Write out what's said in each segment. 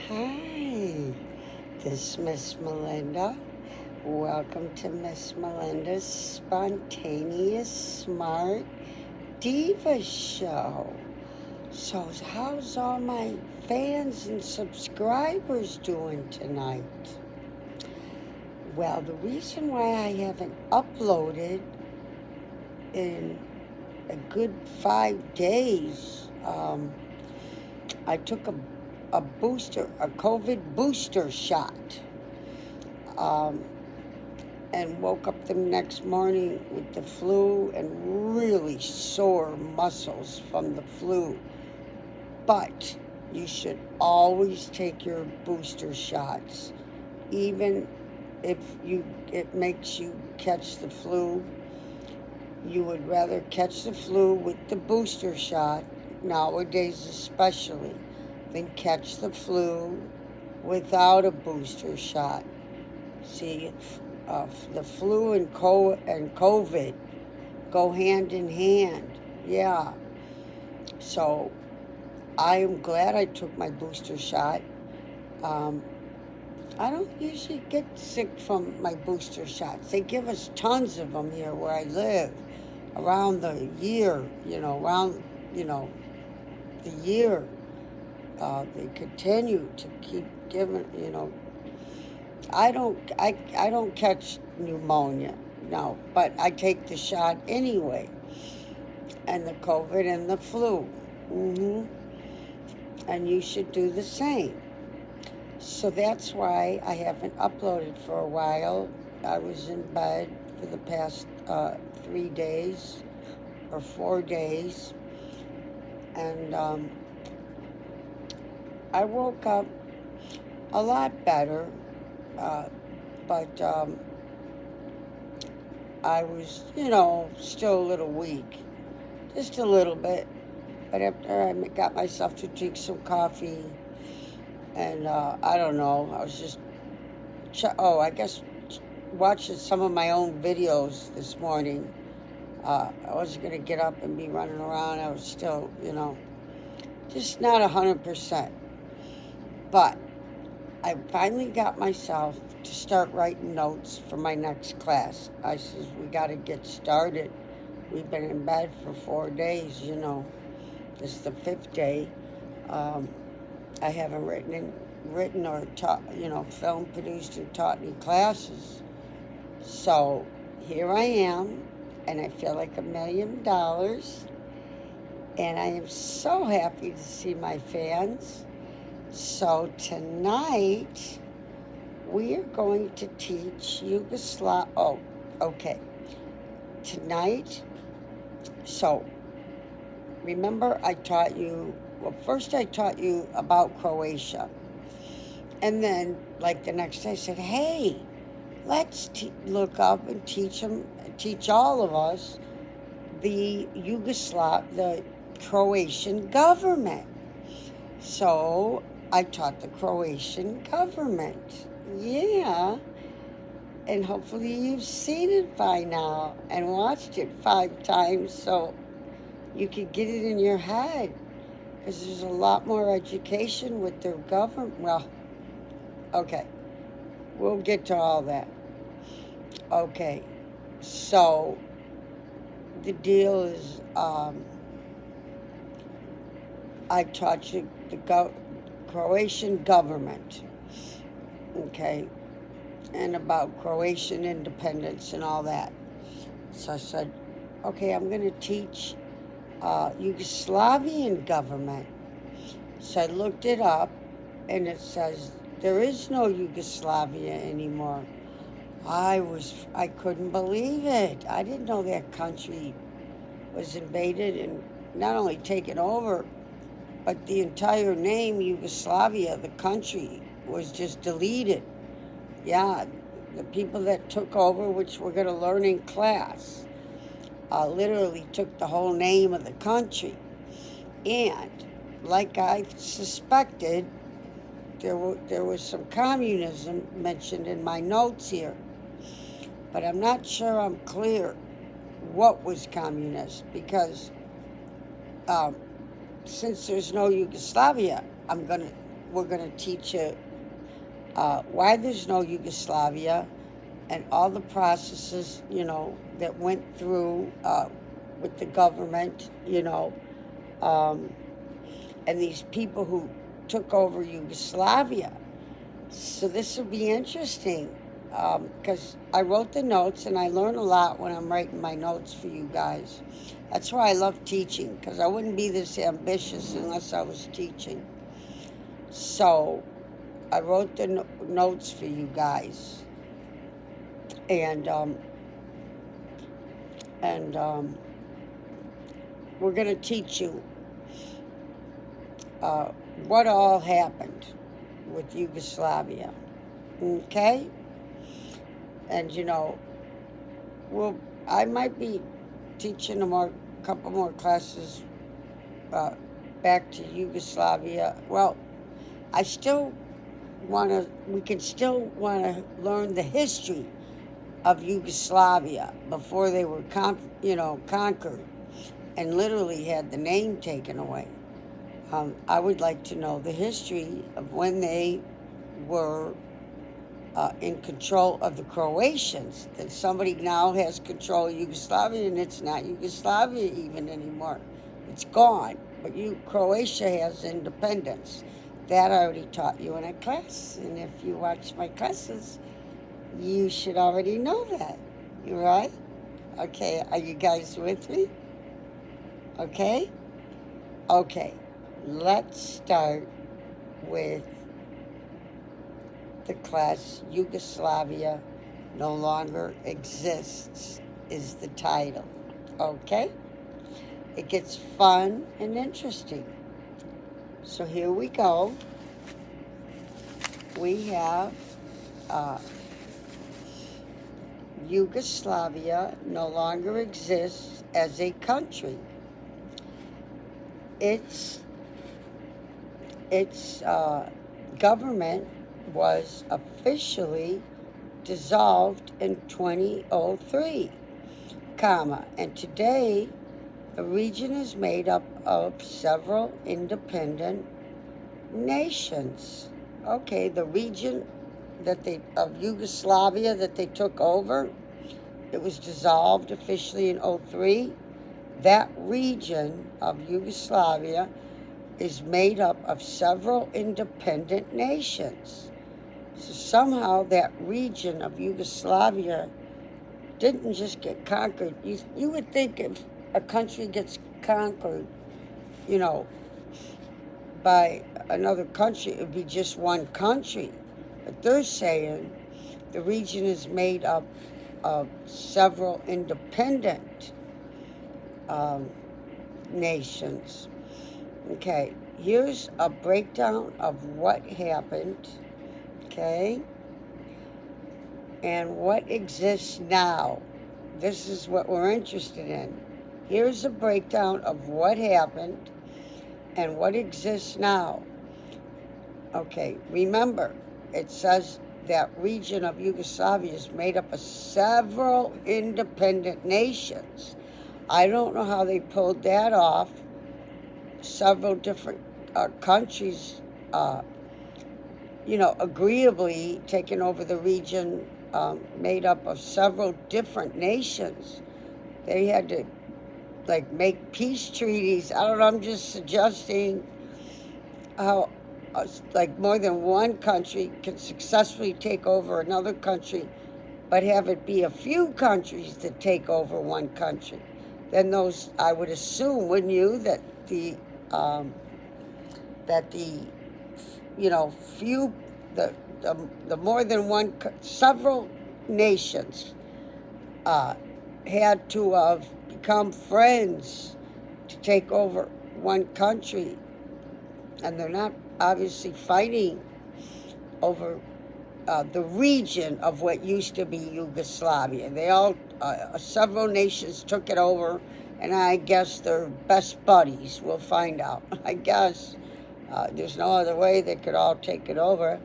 Hi, this is Miss Melinda. Welcome to Miss Melinda's Spontaneous Smart Diva Show. So, how's all my fans and subscribers doing tonight? Well, the reason why I haven't uploaded in a good 5 days, I took a COVID booster shot, and woke up the next morning with the flu and really sore muscles from the flu. But you should always take your booster shots, even if it makes you catch the flu. You would rather catch the flu with the booster shot, nowadays especially, than catch the flu without a booster shot. See, the flu and COVID go hand in hand. Yeah. So I am glad I took my booster shot. I don't usually get sick from my booster shots. They give us tons of them here where I live around the year, the year. They continue to keep giving, I don't catch pneumonia, no, but I take the shot anyway, and the COVID and the flu. And you should do the same. So that's why I haven't uploaded for a while. I was in bed for the past 3 days or 4 days, and I woke up a lot better, but I was, still a little weak, just a little bit. But after I got myself to drink some coffee, and I don't know, I was just, I guess watching some of my own videos this morning. I wasn't going to get up and be running around. I was still, just not 100%. But I finally got myself to start writing notes for my next class. I says, we got to get started. We've been in bed for 4 days, This is the 5th day. I haven't written or taught, film produced and taught any classes. So here I am, and I feel like $1 million. And I am so happy to see my fans. So tonight, we are going to teach Yugoslav. Oh, okay. Tonight, so remember I taught you, first I taught you about Croatia. And then, like the next day, I said, hey, let's look up and teach all of us the the Croatian government. So I taught the Croatian government. Yeah. And hopefully you've seen it by now and watched it 5 times so you could get it in your head. Because there's a lot more education with their government. Well, okay. We'll get to all that. Okay. So the deal is, I taught you the Croatian government, okay, and about Croatian independence and all that. So I said, okay, I'm going to teach Yugoslavian government. So I looked it up, and it says there is no Yugoslavia anymore. I couldn't believe it. I didn't know that country was invaded and not only taken over, but the entire name Yugoslavia, the country, was just deleted. Yeah, the people that took over, which we're going to learn in class, literally took the whole name of the country. And like I suspected, there was some communism mentioned in my notes here. But I'm not sure I'm clear what was communist, because since there's no Yugoslavia, I'm going to we're going to teach you why there's no Yugoslavia and all the processes, that went through with the government, and these people who took over Yugoslavia. So this will be interesting because I wrote the notes, and I learn a lot when I'm writing my notes for you guys. That's why I love teaching, because I wouldn't be this ambitious unless I was teaching. So I wrote the notes for you guys, and we're going to teach you what all happened with Yugoslavia, okay? And I might be teaching a couple more classes back to Yugoslavia. Well, we can still want to learn the history of Yugoslavia before they were conquered and literally had the name taken away. I would like to know the history of when they were in control of the Croatians. That somebody now has control of Yugoslavia, and it's not Yugoslavia even anymore. It's gone. But Croatia has independence. That I already taught you in a class. And if you watch my classes, you should already know that. You right? Okay, are you guys with me? Okay? Okay, let's start with the class. Yugoslavia no longer exists is the title. Okay? It gets fun and interesting. So here we go. We have Yugoslavia no longer exists as a country. Its government was officially dissolved in 2003, and today the region is made up of several independent nations. Okay, the region of Yugoslavia that they took over, it was dissolved officially in 2003. That region of Yugoslavia is made up of several independent nations. So somehow that region of Yugoslavia didn't just get conquered. You would think if a country gets conquered, by another country, it would be just one country. But they're saying the region is made up of several independent nations. Okay, here's a breakdown of what happened, okay, and what exists now. This is what we're interested in. Here's a breakdown of what happened and what exists now. Okay, remember, it says that region of Yugoslavia is made up of several independent nations. I don't know how they pulled that off. Several different countries, agreeably taking over the region made up of several different nations. They had to, make peace treaties. I don't know, I'm just suggesting how, more than one country can successfully take over another country, but have it be a few countries that take over one country. Then those, I would assume, wouldn't you, that the more than one, several nations had to have become friends to take over one country, and they're not obviously fighting over the region of what used to be Yugoslavia. They all, several nations took it over, and I guess they're best buddies. We'll find out. I guess there's no other way they could all take it over,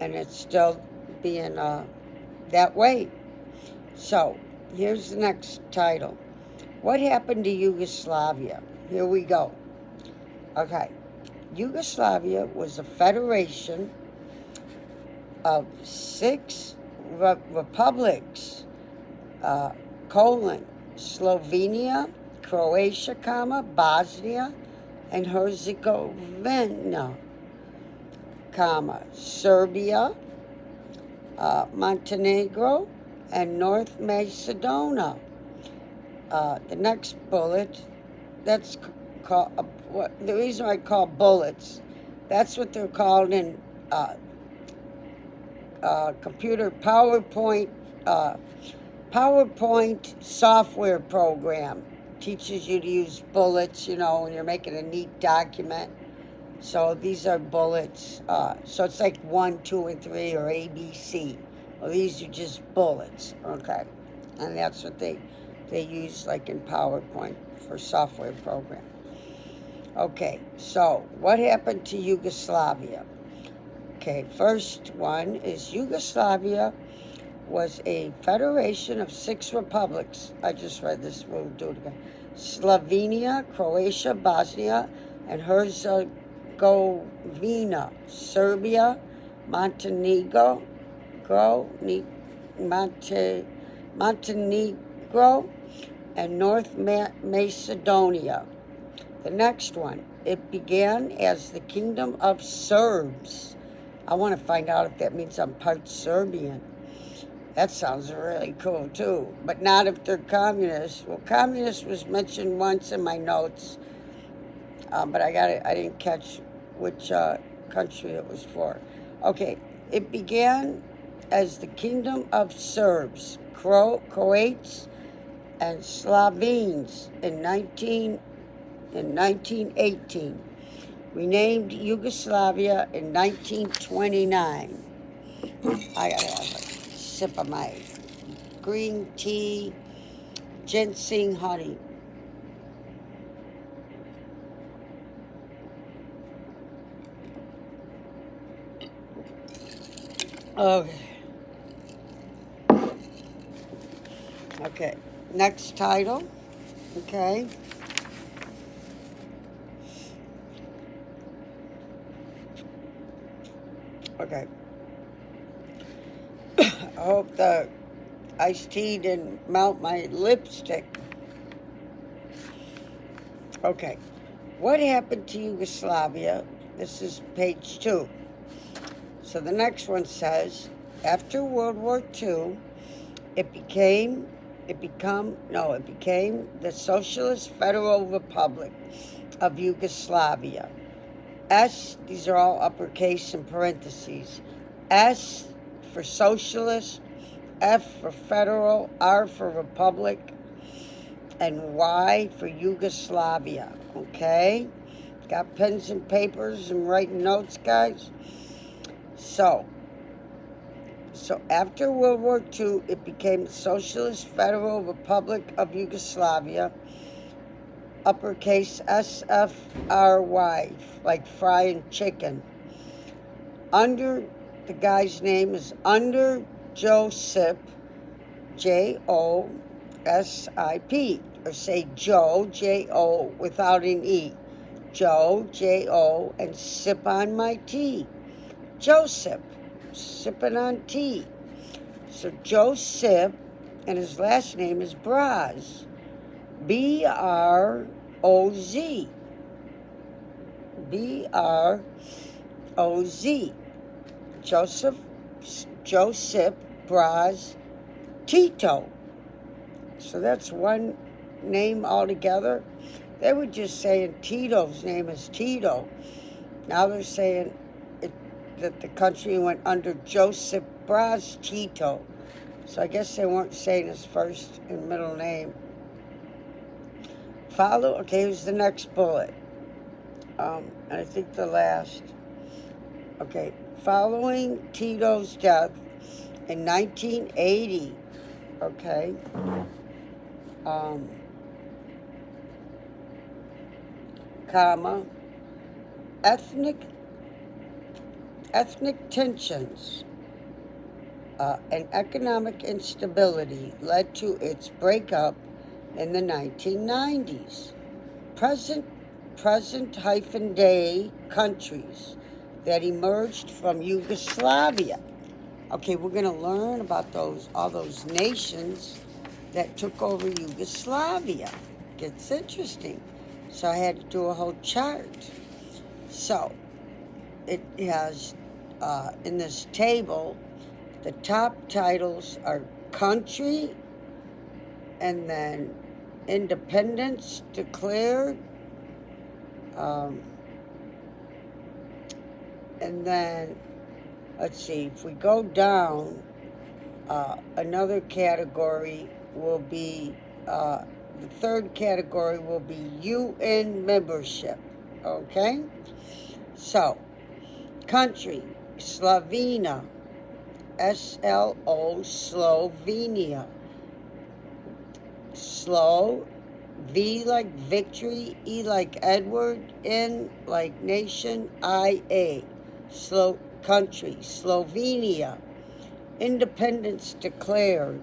and it's still being that way. So here's the next title. What happened to Yugoslavia? Here we go. Okay. Yugoslavia was a federation of 6 republics, Slovenia, Croatia, Bosnia and Herzegovina, Serbia, Montenegro, and North Macedonia. The next bullet, that's called, the reason I call bullets, that's what they're called in computer PowerPoint software program. Teaches you to use bullets, when you're making a neat document. So these are bullets. So it's like 1, 2, and 3, or ABC. Well, these are just bullets, okay? And that's what they use, like in PowerPoint for software program. Okay, so what happened to Yugoslavia? Okay, first one is Yugoslavia was a federation of 6 republics. I just read this, we'll do it again. Slovenia, Croatia, Bosnia, and Herzegovina, Serbia, Montenegro, and North Macedonia. The next one, it began as the Kingdom of Serbs. I want to find out if that means I'm part Serbian. That sounds really cool too, but not if they're communist. Well, communist was mentioned once in my notes, but I didn't catch which country it was for. Okay, it began as the Kingdom of Serbs, Croats, and Slovenes in 1918. Renamed Yugoslavia in 1929. I gotta have a sip of my green tea, ginseng honey. Okay. Okay, next title. Okay. Okay. I hope the iced tea didn't melt my lipstick. Okay. What happened to Yugoslavia? This is page 2. So the next one says, after World War II, it became the Socialist Federal Republic of Yugoslavia. S, these are all uppercase in parentheses. S for socialist, F for federal, R for republic, and Y for Yugoslavia. Okay? Got pens and papers and writing notes, guys? So after World War II, it became the Socialist Federal Republic of Yugoslavia, uppercase SFRY, like frying chicken. Under, the guy's name is under Josip, Josip, or say Joe, J-O, without an E. Joe, J-O, and sip on my tea. Josip, sipping on tea. So Josip, and his last name is Broz. B-R-O-Z. B-R-O-Z. Josip Broz Tito. So that's one name altogether. They were just saying Tito's name is Tito. Now they're saying that the country went under Josip Broz Tito. So I guess they weren't saying his first and middle name. Okay, here's the next bullet. And I think the last. Okay, following Tito's death in 1980, okay, ethnic tensions and economic instability led to its breakup in the 1990s. present-day countries that emerged from Yugoslavia. Okay, we're going to learn about all those nations that took over Yugoslavia. Gets interesting. So I had to do a whole chart. So it has, in this table, the top titles are country, and then independence declared, and then, let's see, if we go down, another category will be, the third category will be UN membership, okay? So, country, Slovenia, S-L-O, Slovenia. Slow, V like victory, E like Edward, N like nation, I-A. Slow country, Slovenia. Independence declared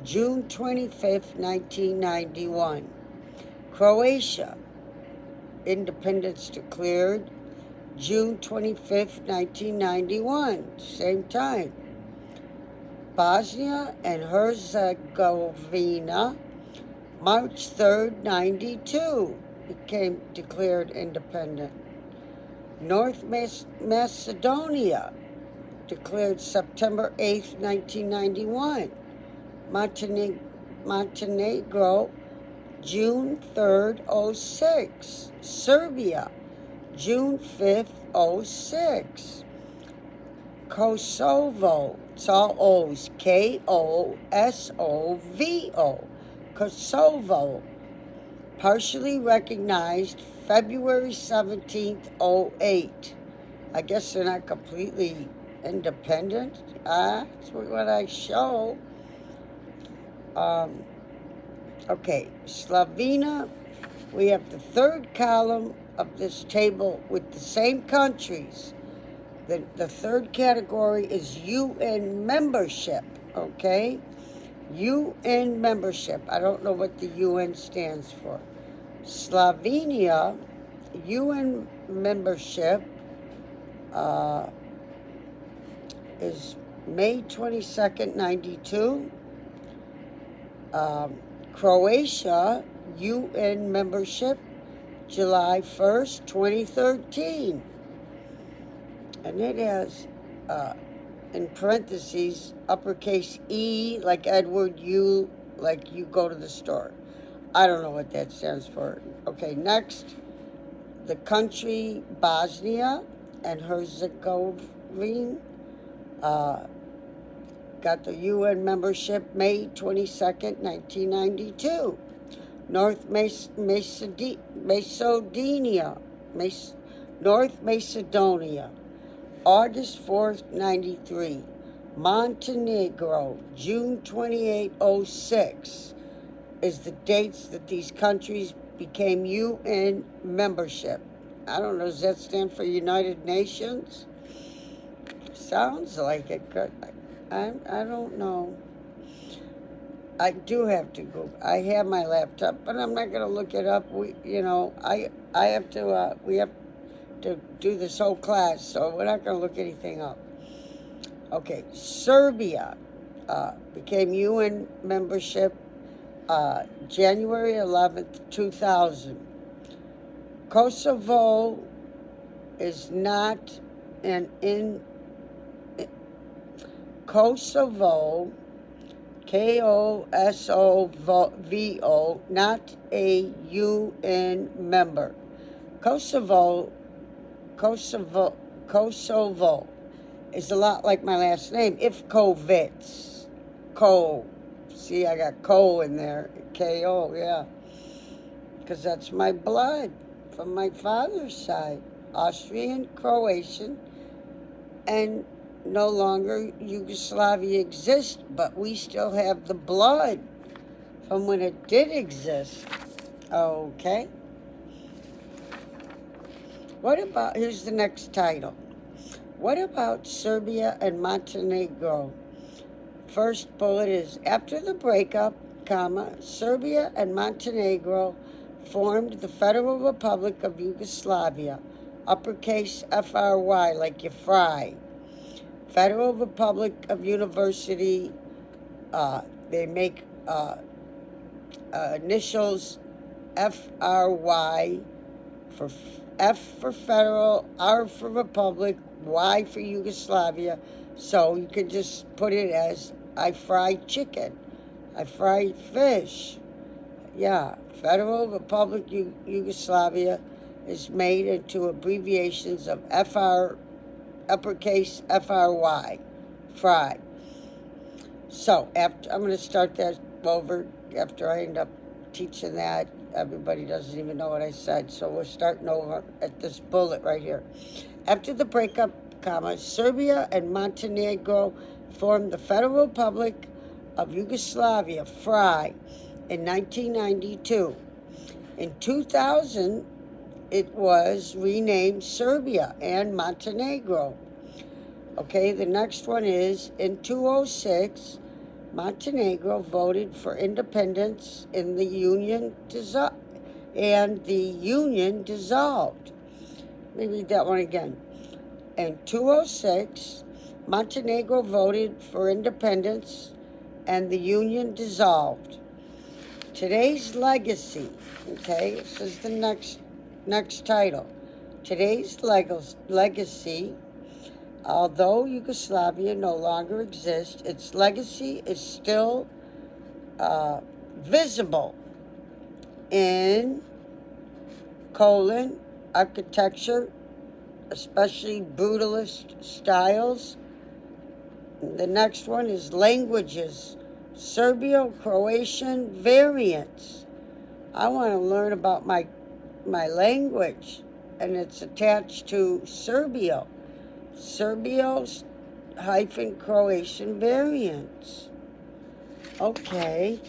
June 25th, 1991. Croatia. Independence declared June 25th, 1991. Same time. Bosnia and Herzegovina, March 3rd, 92, became declared independent. North Macedonia, declared September 8th, 1991. Montenegro, June 3rd, 06. Serbia, June 5th, 06. Kosovo, it's all O's, K-O-S-O-V-O. Kosovo, partially recognized February 17th, 08. I guess they're not completely independent. That's what I show. Okay, Slovenia, we have the third column of this table with the same countries. The third category is UN membership, okay? UN membership. I don't know what the UN stands for. Slovenia, UN membership is May 22nd, 92. Croatia, UN membership, July 1st, 2013. And it has, in parentheses, uppercase E, like Edward, U, like you go to the store. I don't know what that stands for. Okay, next, the country Bosnia and Herzegovina got the UN membership May 22nd, 1992. North Macedonia, August 4th, 93. Montenegro, June 28, 06, is the dates that these countries became UN membership. I don't know, does that stand for United Nations? Sounds like it could. I don't know. I do have to go. I have my laptop, but I'm not going to look it up. We have to do this whole class, so we're not going to look anything up. Okay, Serbia became UN membership January 11th, 2000. Kosovo is not Kosovo, Kosovo, not a UN member. Kosovo is a lot like my last name, Ivkovic. See, I got Ko in there, K-O, yeah. Because that's my blood from my father's side. Austrian, Croatian, and no longer Yugoslavia exists, but we still have the blood from when it did exist. Okay. What about, here's the next title. What about Serbia and Montenegro? First bullet is, after the breakup, Serbia and Montenegro formed the Federal Republic of Yugoslavia, uppercase FRY, like you fry. Federal Republic of University, they make initials FRY for F for federal, R for republic, Y for Yugoslavia. So you can just put it as I fry chicken, I fry fish. Yeah, Federal Republic Yugoslavia is made into abbreviations of FR, uppercase FRY, fry. So after I'm going to start that over after I end up teaching that. Everybody doesn't even know what I said, so we're starting over at this bullet right here. After the breakup, Serbia and Montenegro formed the Federal Republic of Yugoslavia, FRY, in 1992. In 2000, it was renamed Serbia and Montenegro. Okay, the next one is in 2006, Montenegro voted for independence and the union dissolved. Let me read that one again. In 2006, Montenegro voted for independence and the union dissolved. Today's legacy, okay, this is the next title. Today's legacy. Although Yugoslavia no longer exists, its legacy is still visible in architecture, especially brutalist styles. The next one is languages, Serbio-Croatian variants. I want to learn about my language, and it's attached to Serbio-Croatian variants. Okay.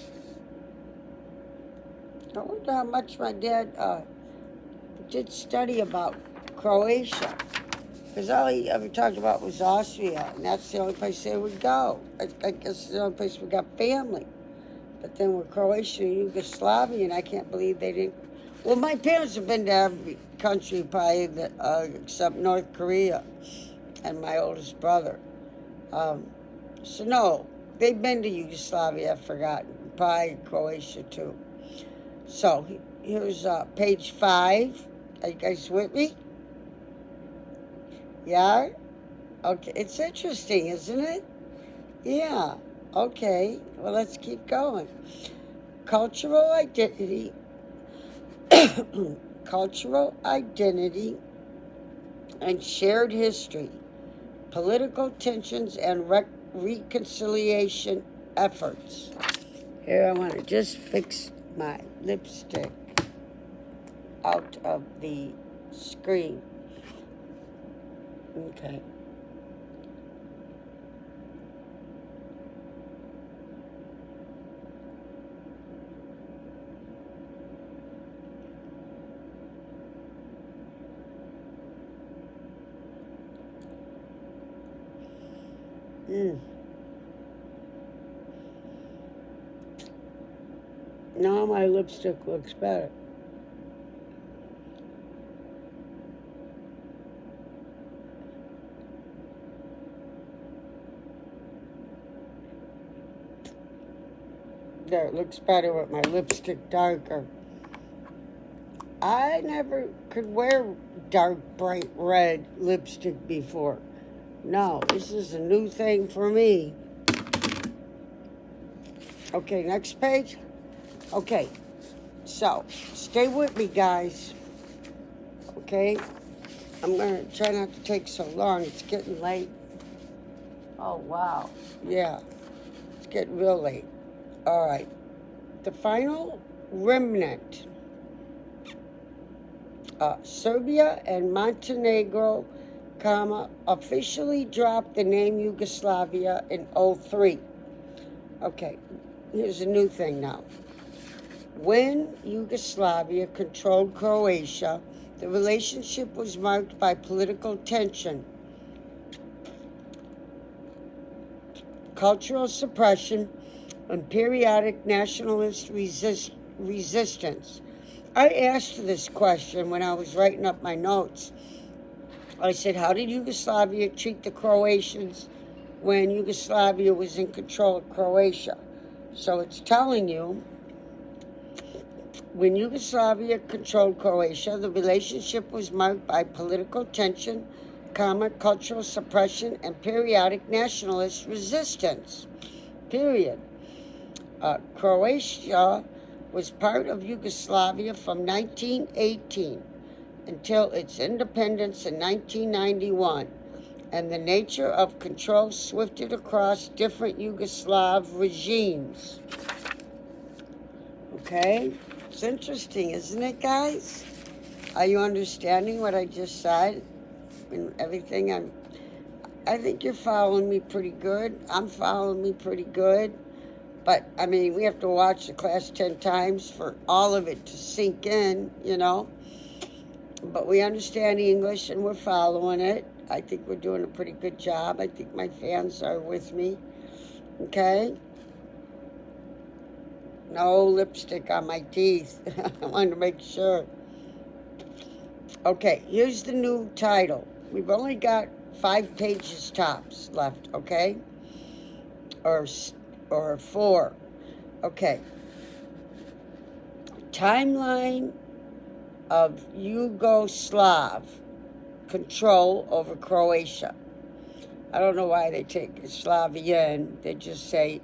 I wonder how much my dad did study about Croatia. Because all he ever talked about was Austria, and that's the only place they would go. I guess it's the only place we got family. But then with Croatia and Yugoslavia, and I can't believe they didn't. Well, my parents have been to every country, probably, except North Korea. And my oldest brother. So no, they've been to Yugoslavia, I've forgotten. Probably Croatia too. So here's page 5. Are you guys with me? Yeah? Okay, it's interesting, isn't it? Yeah, okay. Well, let's keep going. Cultural identity. Cultural identity and shared history. Political tensions and reconciliation efforts. Here, I want to just fix my lipstick out of the screen. Okay. Now my lipstick looks better. There, it looks better with my lipstick darker. I never could wear dark, bright red lipstick before. No, this is a new thing for me. Okay, next page. Okay, so stay with me, guys. Okay, I'm going to try not to take so long. It's getting late. Oh, wow. Yeah, it's getting real late. All right. The final remnant. Serbia and Montenegro, officially dropped the name Yugoslavia in 2003. Okay, here's a new thing now. When Yugoslavia controlled Croatia, the relationship was marked by political tension, cultural suppression, and periodic nationalist resistance. I asked this question when I was writing up my notes. I said, how did Yugoslavia treat the Croatians when Yugoslavia was in control of Croatia? So it's telling you, when Yugoslavia controlled Croatia, the relationship was marked by political tension, cultural suppression, and periodic nationalist resistance. Period. Croatia was part of Yugoslavia from 1918 until its independence in 1991, and the nature of control swifted across different Yugoslav regimes. Okay? It's interesting, isn't it, guys? Are you understanding what I just said and everything? I think you're following me pretty good. I'm following me pretty good. But, I mean, we have to watch the class 10 times for all of it to sink in, you know. But we understand English and we're following it. I think we're doing a pretty good job. I think my fans are with me. Okay? No lipstick on my teeth. I wanted to make sure. Okay, here's the new title. We've only got 5 pages tops left, okay? Or 4. Okay. Timeline of Yugoslav control over Croatia. I don't know why they take Slavian. They just say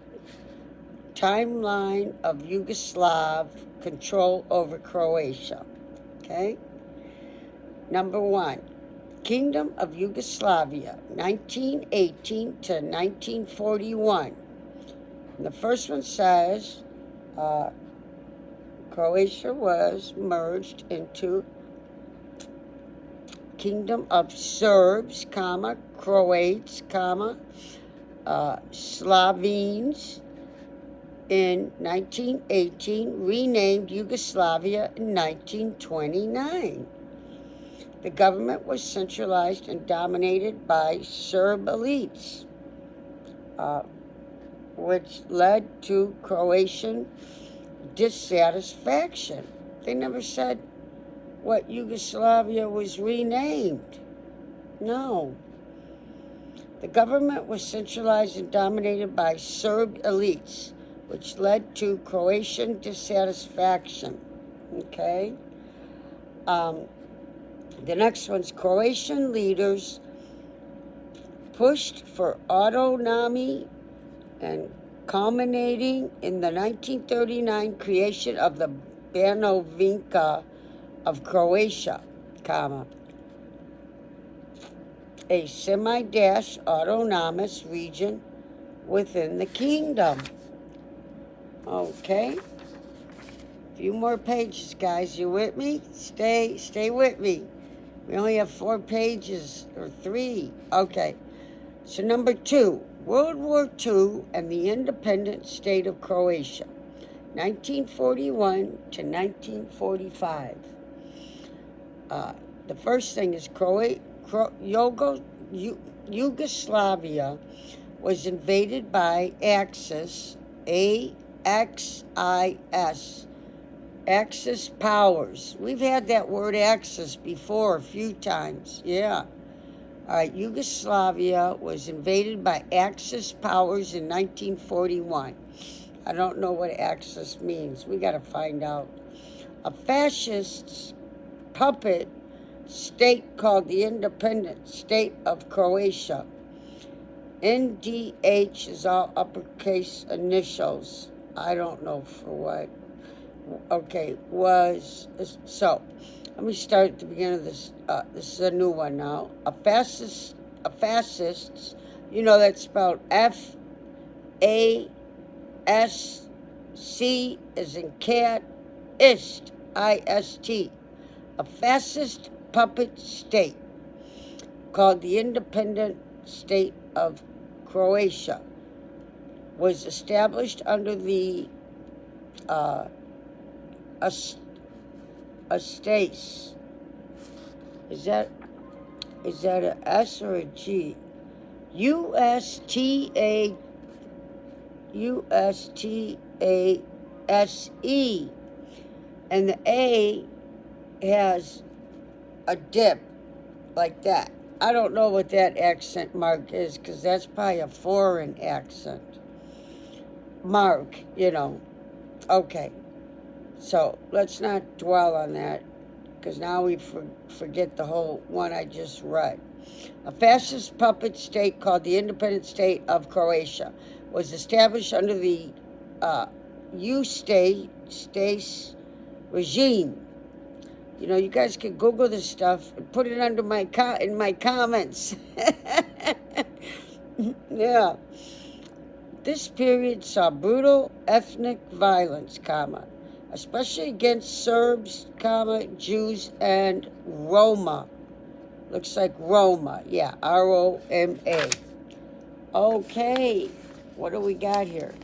timeline of Yugoslav control over Croatia. Okay? Number 1, Kingdom of Yugoslavia, 1918 to 1941. And the first one says Croatia was merged into Kingdom of Serbs, Croats, Slovenes in 1918, renamed Yugoslavia in 1929. The government was centralized and dominated by Serb elites, which led to Croatian dissatisfaction. They never said what Yugoslavia was renamed. No. The government was centralized and dominated by Serb elites, which led to Croatian dissatisfaction. Okay? The next one's Croatian leaders pushed for autonomy and culminating in the 1939 creation of the Banovina of Croatia, a semi-autonomous region within the kingdom. Okay. A few more pages, guys. You with me? Stay with me. We only have 4 pages, or 3. Okay. So number 2, World War II and the independent state of Croatia, 1941 to 1945. The first thing is Yugoslavia was invaded by Axis, A-X-I-S, Axis powers. We've had that word Axis before a few times. Yeah. All right, Yugoslavia was invaded by Axis powers in 1941. I don't know what Axis means. We got to find out. A fascist puppet state called the Independent State of Croatia. NDH is all uppercase initials. I don't know for what. Okay, so let me start at the beginning of this. This is a new one now. A fascists, you know that's spelled F-A-S-C as in cat, ist, I-S-T. A fascist puppet state called the Independent State of Croatia was established under the Ustase. Is that a S or a G? U-S-T-A-S-E. And the A has a dip like that. I don't know what that accent mark is, because that's probably a foreign accent mark, you know. Okay, so let's not dwell on that, because now we forget the whole one I just read. A fascist puppet state called the Independent State of Croatia was established under the Ustase regime. You know, you guys can Google this stuff and put it under in my comments. Yeah. This period saw brutal ethnic violence, especially against Serbs, Jews, and Roma. Looks like Roma. Yeah, Roma. Okay, what do we got here?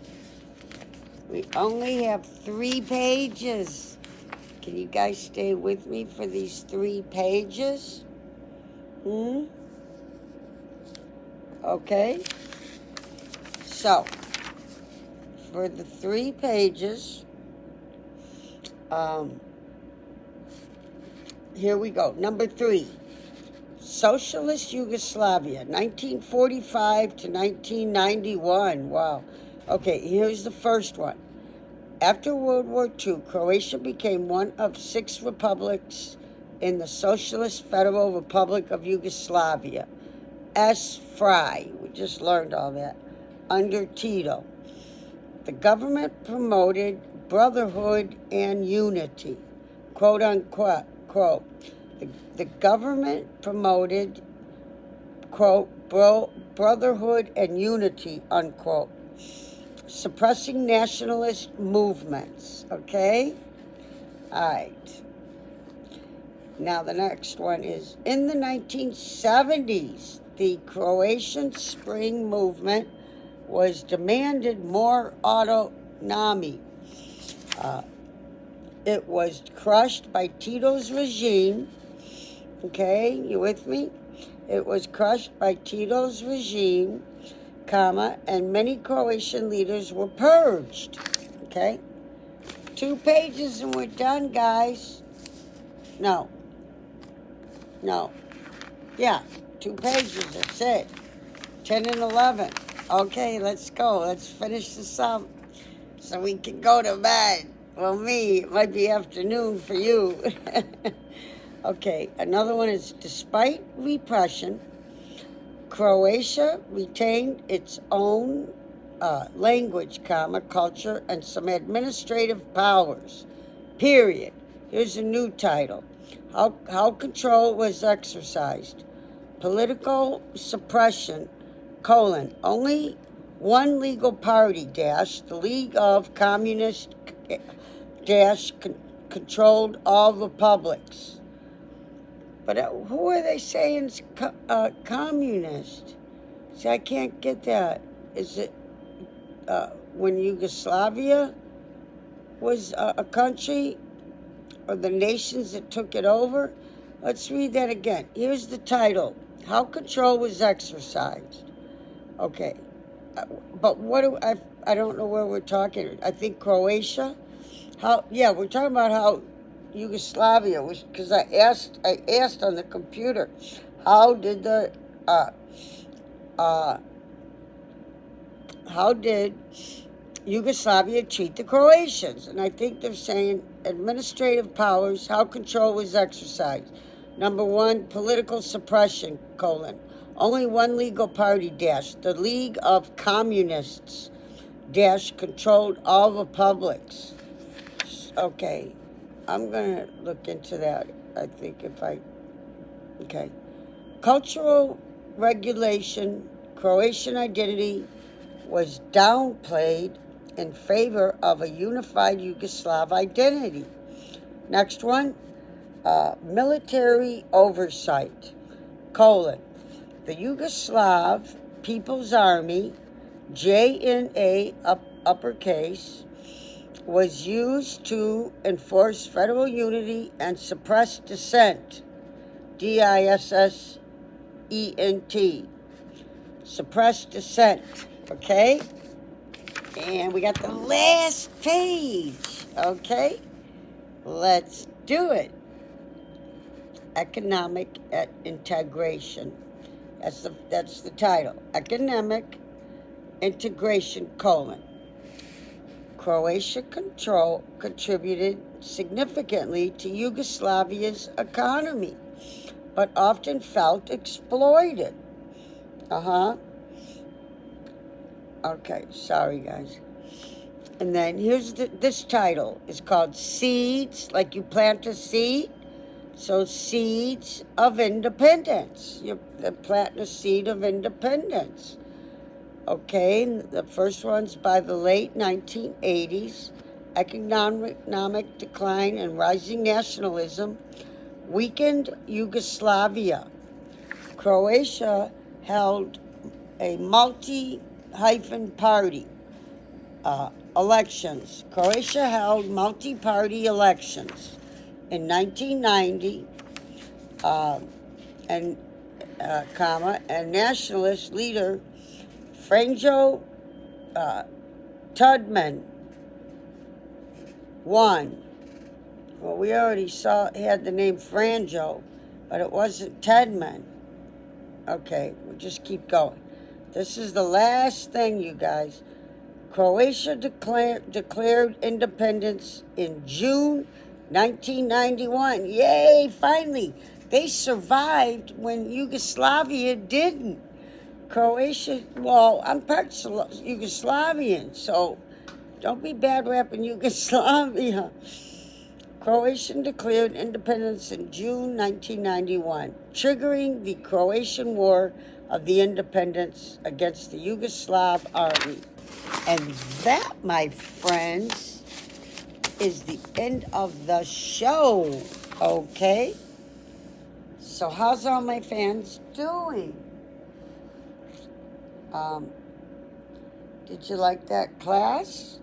We only have 3 pages. Can you guys stay with me for these 3 pages? Okay. So, for the 3 pages, here we go. Number 3, Socialist Yugoslavia, 1945 to 1991. Wow. Okay, here's the first one. After World War II, Croatia became one of 6 republics in the Socialist Federal Republic of Yugoslavia, SFRY. We just learned all that. Under Tito. The government promoted brotherhood and unity, quote unquote. Quote. The government promoted, quote, brotherhood and unity, unquote, suppressing nationalist movements, okay? All right. Now the next one is, in the 1970s, the Croatian Spring movement was demanded more autonomy. It was crushed by Tito's regime. Okay, you with me? It was crushed by Tito's regime, and many Croatian leaders were purged. Okay? 2 pages and we're done, guys. No. Yeah, 2 pages, that's it. 10 and 11. Okay, let's go. Let's finish this up so we can go to bed. Well, it might be afternoon for you. Okay, another one is, despite repression, Croatia retained its own language, culture, and some administrative powers, period. Here's a new title. How control was exercised. Political suppression, only one legal party, the League of Communists, controlled all republics. But who are they saying is communist? See, I can't get that. Is it when Yugoslavia was a country, or the nations that took it over? Let's read that again. Here's the title. How control was exercised. Okay. But I don't know where we're talking. I think Croatia. We're talking about how Yugoslavia was, because I asked on the computer, how did Yugoslavia treat the Croatians? And I think they're saying administrative powers, how control was exercised. Number 1, political suppression, only one legal party, the League of Communists, controlled all republics. Okay, I'm going to look into that, I think, okay. Cultural regulation, Croatian identity was downplayed in favor of a unified Yugoslav identity. Next one, military oversight, the Yugoslav People's Army, JNA uppercase, was used to enforce federal unity and suppress dissent, DISSENT, suppress dissent, okay? And we got the last page, okay? Let's do it. Economic integration. That's the title. Economic integration, Croatia contributed significantly to Yugoslavia's economy, but often felt exploited. Okay, sorry guys. And then here's this title. It's called Seeds, like you plant a seed. So Seeds of Independence. You're planting a seed of independence. Okay, the first one's by the late 1980s. Economic decline and rising nationalism weakened Yugoslavia. Croatia held a multi-party elections. Croatia held multi-party elections in 1990, and nationalist leader Franjo Tudman won. Well, we already had the name Franjo, but it wasn't Tudman. Okay, we'll just keep going. This is the last thing, you guys. Croatia declared independence in June 1991. Yay, finally. They survived when Yugoslavia didn't. Croatia, well, I'm part Yugoslavian, so don't be bad rapping Yugoslavia. Croatia declared independence in June 1991, triggering the Croatian War of the Independence against the Yugoslav army. And that, my friends, is the end of the show, okay? So how's all my fans doing? Did you like that class?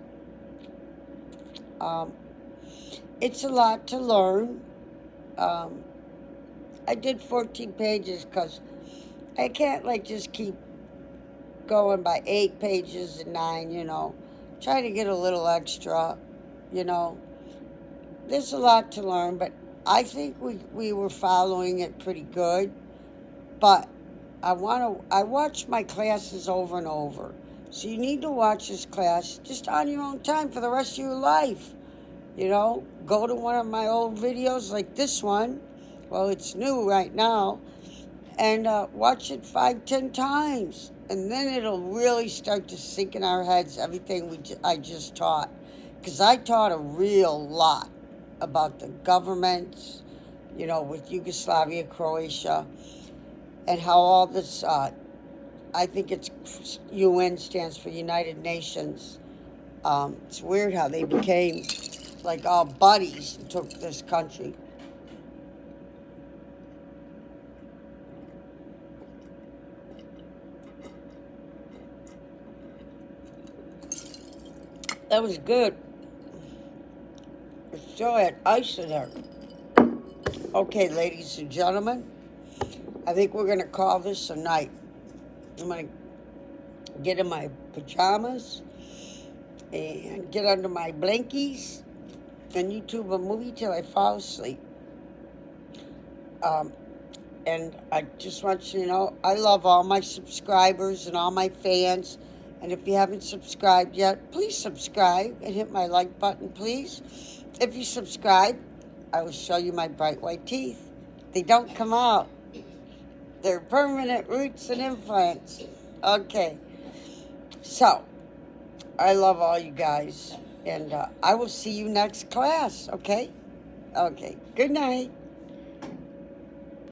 It's a lot to learn. I did 14 pages because I can't just keep going by 8 pages and 9, Try to get a little extra, There's a lot to learn, but I think we were following it pretty good. But I watch my classes over and over. So you need to watch this class just on your own time for the rest of your life. Go to one of my old videos like this one. Well, it's new right now. And watch it 5-10 times. And then it'll really start to sink in our heads everything I just taught. Because I taught a real lot about the governments, with Yugoslavia, Croatia, and how all this, I think it's UN stands for United Nations. It's weird how they became all buddies and took this country. That was good. It still had ice in there. Okay, ladies and gentlemen, I think we're going to call this a night. I'm going to get in my pajamas and get under my blankies and YouTube a movie till I fall asleep. And I just want you to know, I love all my subscribers and all my fans. And if you haven't subscribed yet, please subscribe and hit my like button, please. If you subscribe, I will show you my bright white teeth. They don't come out. They're permanent roots and implants. Okay. So, I love all you guys. And I will see you next class, okay? Okay. Good night.